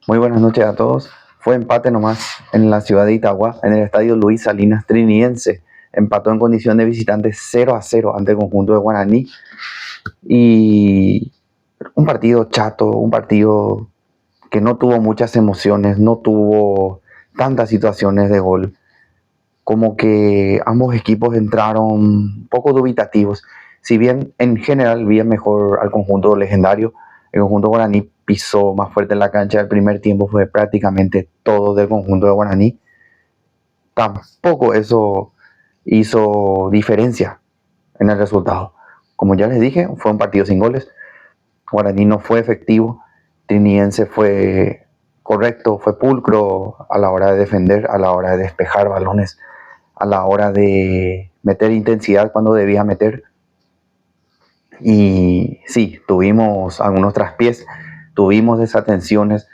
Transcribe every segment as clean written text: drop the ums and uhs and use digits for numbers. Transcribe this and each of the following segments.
Muy buenas noches a todos. Fue empate nomás en la ciudad de Itagua, en el estadio Luis Salinas Triniense. Empató en condición de visitante 0-0 ante el conjunto de Guaraní. Y un partido chato, un partido que no tuvo muchas emociones, no tuvo tantas situaciones de gol. Como que ambos equipos entraron un poco dubitativos. Si bien en general vi mejor al conjunto legendario, el conjunto guaraní pisó más fuerte en la cancha. El primer tiempo fue prácticamente todo del conjunto de Guaraní. Tampoco eso hizo diferencia en el resultado. Como ya les dije, fue un partido sin goles. Guaraní no fue efectivo. Triniense fue correcto, fue pulcro a la hora de defender, a la hora de despejar balones, a la hora de meter intensidad cuando debía meter. Y sí, tuvimos algunos traspiés, tuvimos desatenciones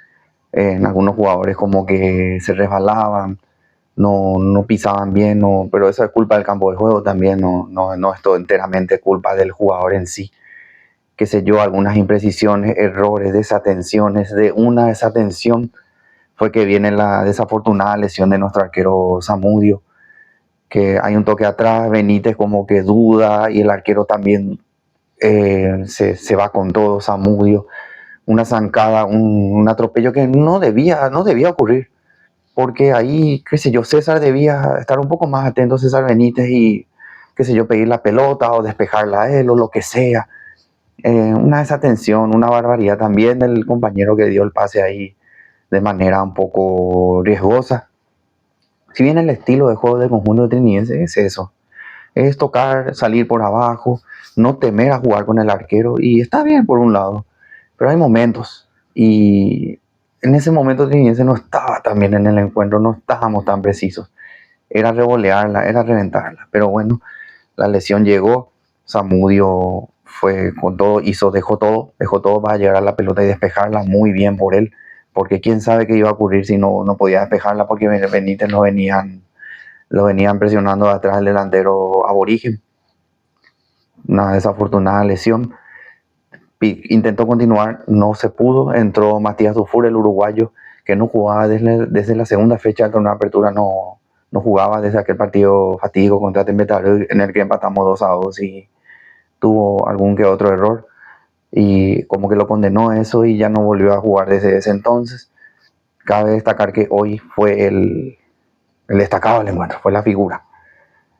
en algunos jugadores, como que se resbalaban, no pisaban bien, pero eso es culpa del campo de juego también, no es todo enteramente culpa del jugador en sí. Qué sé yo, algunas imprecisiones, errores, desatenciones. De una desatención fue que viene la desafortunada lesión de nuestro arquero Zamudio, que hay un toque atrás, Benítez como que duda y el arquero también se va con todo, Zamudio. Una zancada, un atropello que no debía ocurrir, porque ahí, qué sé yo, César debía estar un poco más atento, César Benítez, y qué sé yo, pedir la pelota o despejarla a él o lo que sea. Una desatención, una barbaridad también del compañero que dio el pase ahí de manera un poco riesgosa. Si bien el estilo de juego del conjunto de Triniense es eso, es tocar, salir por abajo, no temer a jugar con el arquero, y está bien por un lado, pero hay momentos, y en ese momento Triniense no estaba tan bien en el encuentro, no estábamos tan precisos, era revolearla, era reventarla, pero bueno, la lesión llegó, Zamudio fue con todo, dejó todo para llegar a la pelota y despejarla muy bien por él, porque quién sabe qué iba a ocurrir si no podía despejarla, porque Benítez lo venían presionando de atrás el delantero aborigen. Una desafortunada lesión. Intentó continuar, no se pudo. Entró Matías Dufour, el uruguayo, que no jugaba desde la segunda fecha del torneo de apertura, no jugaba desde aquel partido fatídico contra Tembetarú, en el que empatamos 2-2 y tuvo algún que otro error. Y como que lo condenó eso y ya no volvió a jugar desde ese entonces. Cabe destacar que hoy fue el destacado del encuentro, fue la figura.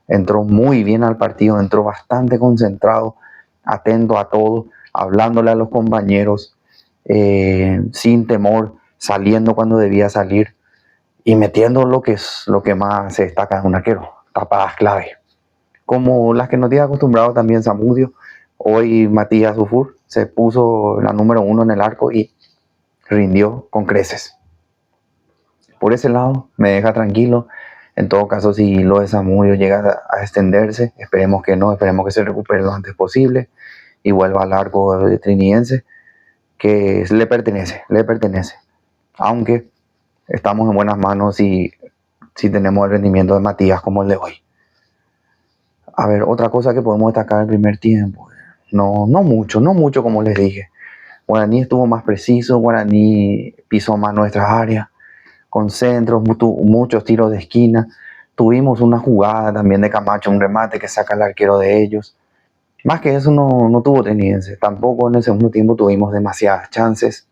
Entró muy bien al partido, entró bastante concentrado, atento a todo, hablándole a los compañeros, sin temor, saliendo cuando debía salir y metiendo lo que más se destaca en un arquero, tapadas clave. Como las que nos tiene acostumbrado también Zamudio, hoy Matías Dufour se puso la número 1 en el arco y rindió con creces. Por ese lado me deja tranquilo. En todo caso, si lo de Zamudio llega a extenderse, esperemos que no, esperemos que se recupere lo antes posible y vuelva al arco de Triniense, que le pertenece. Aunque estamos en buenas manos si tenemos el rendimiento de Matías como el de hoy. A ver, otra cosa que podemos destacar el primer tiempo. No mucho como les dije. Guaraní estuvo más preciso, Guaraní pisó más nuestras áreas, con centros, muchos tiros de esquina. Tuvimos una jugada también de Camacho, un remate que saca el arquero de ellos. Más que eso no tuvo Triniense. Tampoco en el segundo tiempo tuvimos demasiadas chances.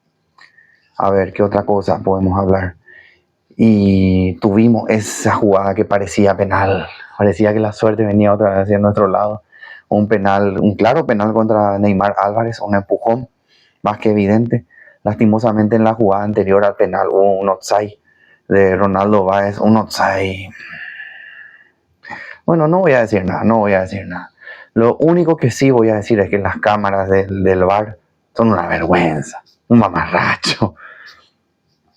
A ver, ¿qué otra cosa podemos hablar? Y tuvimos esa jugada que parecía penal. Parecía que la suerte venía otra vez hacia nuestro lado. Un penal, un claro penal contra Neymar Álvarez, un empujón más que evidente. Lastimosamente en la jugada anterior al penal hubo un offside de Ronaldo Báez, un offside. Bueno, no voy a decir nada. Lo único que sí voy a decir es que las cámaras del VAR son una vergüenza, un mamarracho,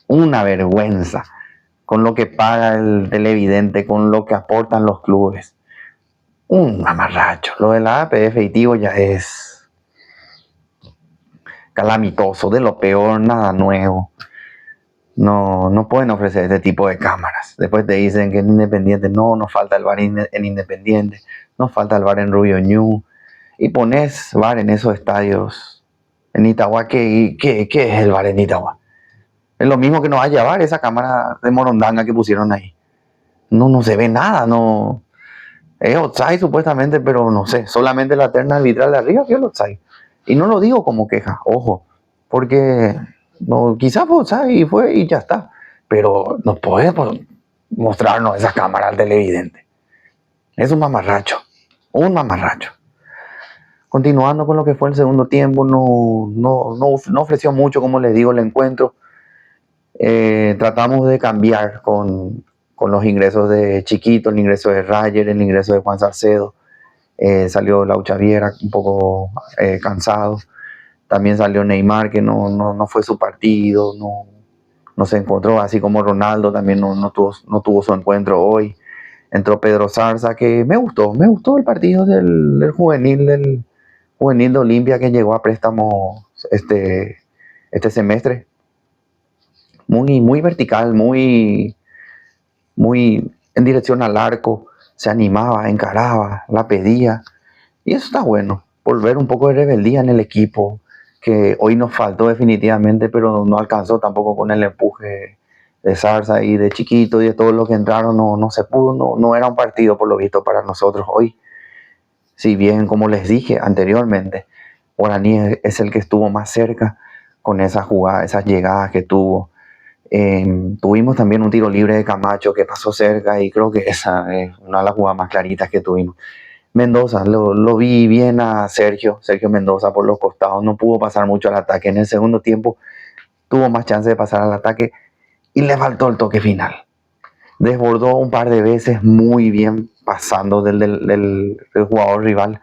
una vergüenza, con lo que paga el televidente, con lo que aportan los clubes. Un mamarracho. Lo de la APF y Tigo ya es calamitoso, de lo peor, nada nuevo. No pueden ofrecer este tipo de cámaras. Después te dicen que en Independiente no falta el VAR en Independiente, no falta el VAR en Rubio Ñu. Y pones VAR en esos estadios. En Itagua, ¿qué es el VAR en Itagua? Es lo mismo que nos va a llevar esa cámara de Morondanga que pusieron ahí. No se ve nada, no. Es offside supuestamente, pero no sé, solamente la terna arbitral de arriba vio el offside. Y no lo digo como queja, ojo, porque no, quizás fue offside y fue y ya está. Pero no puede mostrarnos esa cámara al televidente. Es un mamarracho, un mamarracho. Continuando con lo que fue el segundo tiempo, no ofreció mucho, como les digo, el encuentro. Tratamos de cambiar con los ingresos de Chiquito, el ingreso de Rayer, el ingreso de Juan Salcedo. Salió Lau Chaviera un poco cansado. También salió Neymar, que no fue su partido, no se encontró, así como Ronaldo también no tuvo su encuentro hoy. Entró Pedro Zarza, que me gustó el partido del juvenil de Olimpia, que llegó a préstamo este semestre. Muy vertical, muy en dirección al arco, se animaba, encaraba, la pedía. Y eso está bueno, volver un poco de rebeldía en el equipo, que hoy nos faltó definitivamente, pero no alcanzó tampoco con el empuje de Zarza y de Chiquito y de todos los que entraron, no se pudo, no era un partido por lo visto para nosotros hoy. Si bien, como les dije anteriormente, Guaraní es el que estuvo más cerca con esas jugadas, esas llegadas que tuvo. Tuvimos también un tiro libre de Camacho que pasó cerca y creo que esa es una de las jugadas más claritas que tuvimos. Mendoza, lo vi bien a Sergio Mendoza por los costados, no pudo pasar mucho al ataque. En el segundo tiempo tuvo más chance de pasar al ataque y le faltó el toque final. Desbordó un par de veces muy bien pasando del jugador rival.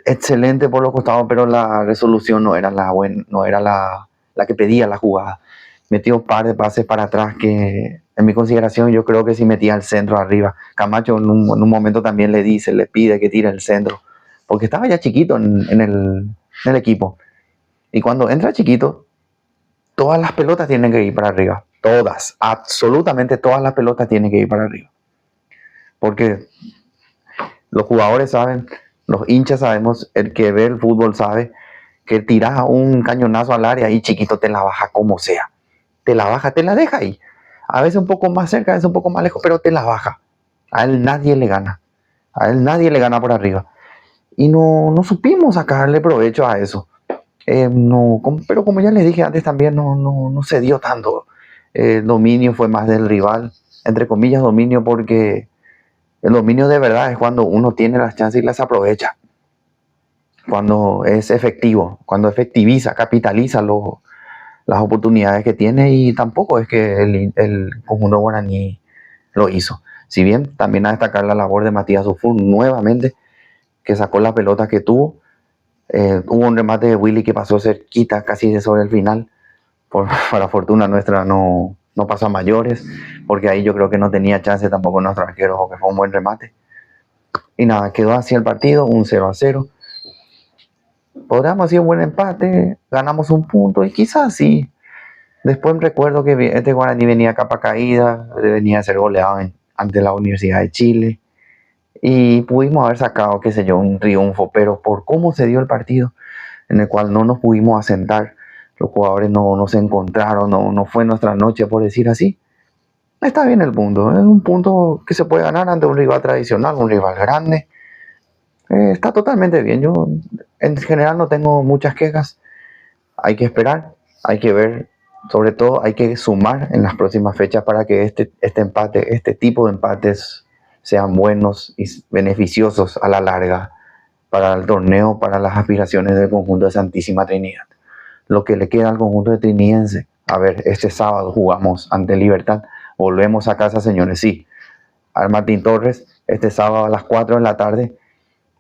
Excelente por los costados, pero la resolución no era la que pedía la jugada. Metió un par de pases para atrás que, en mi consideración, yo creo que si metía el centro arriba. Camacho en un momento también le pide que tire el centro, porque estaba ya chiquito en el equipo. Y cuando entra chiquito, todas las pelotas tienen que ir para arriba. Todas, absolutamente todas las pelotas tienen que ir para arriba. Porque los jugadores saben, los hinchas sabemos, el que ve el fútbol sabe que tiras un cañonazo al área y chiquito te la baja como sea. Te la baja, te la deja ahí. A veces un poco más cerca, a veces un poco más lejos, pero te la baja. A él nadie le gana. A él nadie le gana por arriba. Y no supimos sacarle provecho a eso. Pero como ya les dije antes también, no se dio tanto. El dominio fue más del rival. Entre comillas dominio, porque el dominio de verdad es cuando uno tiene las chances y las aprovecha. Cuando es efectivo, cuando efectiviza, capitaliza las oportunidades que tiene, y tampoco es que el conjunto guaraní lo hizo. Si bien también a destacar la labor de Matías Dufour nuevamente, que sacó la pelota que tuvo. Hubo un remate de Willy que pasó cerquita, casi de sobre el final. Para fortuna nuestra no pasó a mayores, porque ahí yo creo que no tenía chance tampoco nuestro arquero, que fue un buen remate. Y nada, quedó así el partido, un 0-0. Podríamos hacer un buen empate, ganamos un punto y quizás sí. Después recuerdo que este Guaraní venía a capa caída, venía a ser goleado ante la Universidad de Chile. Y pudimos haber sacado, qué sé yo, un triunfo, pero por cómo se dio el partido, en el cual no nos pudimos asentar, los jugadores no se encontraron, no fue nuestra noche, por decir así. Está bien el punto, es un punto que se puede ganar ante un rival tradicional, un rival grande. Está totalmente bien, yo en general no tengo muchas quejas. Hay que esperar, hay que ver, sobre todo hay que sumar en las próximas fechas para que este empate, este tipo de empates sean buenos y beneficiosos a la larga para el torneo, para las aspiraciones del conjunto de Santísima Trinidad. Lo que le queda al conjunto de trinidense, a ver, este sábado jugamos ante Libertad, volvemos a casa, señores, sí, al Martín Torres, este sábado a las 4 de la tarde.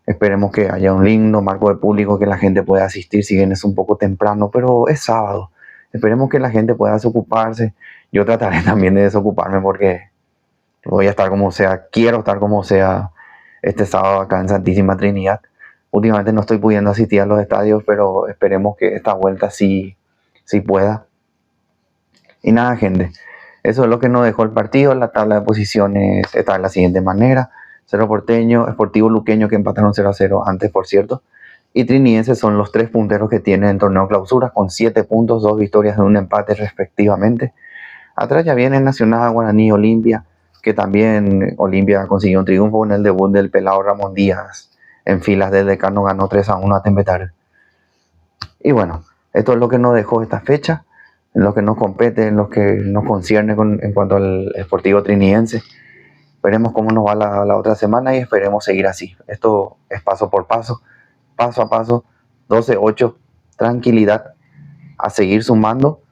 Esperemos que haya un lindo marco de público, que la gente pueda asistir, si bien es un poco temprano, pero es sábado. Esperemos que la gente pueda desocuparse. Yo trataré también de desocuparme, porque voy a estar como sea, quiero estar como sea este sábado acá en Santísima Trinidad. Últimamente no estoy pudiendo asistir a los estadios, pero esperemos que esta vuelta sí pueda. Y nada, gente, eso es lo que nos dejó el partido. La tabla de posiciones está de la siguiente manera: Cerro Porteño, Sportivo Luqueño, que empataron 0-0 antes, por cierto, y Trinidense son los 3 punteros que tienen el torneo clausura, con 7 puntos, 2 victorias y un empate respectivamente. Atrás ya viene Nacional, Guaraní, Olimpia, que también Olimpia consiguió un triunfo en el debut del pelado Ramón Díaz. En filas del Decano ganó 3-1 a Tempetar. Y bueno, esto es lo que nos dejó esta fecha, en lo que nos compete, en lo que nos concierne en cuanto al Sportivo Trinidense. Veremos cómo nos va la otra semana y esperemos seguir así. Esto es paso por paso a paso, 12-8, tranquilidad, a seguir sumando,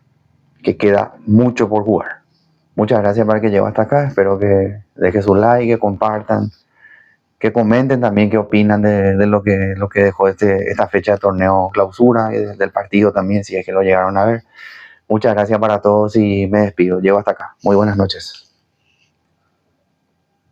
que queda mucho por jugar. Muchas gracias para que llegó hasta acá. Espero que dejen su like, que compartan, que comenten también qué opinan de lo que dejó esta fecha de torneo clausura y del partido también, si es que lo llegaron a ver. Muchas gracias para todos y me despido. Llego hasta acá. Muy buenas noches.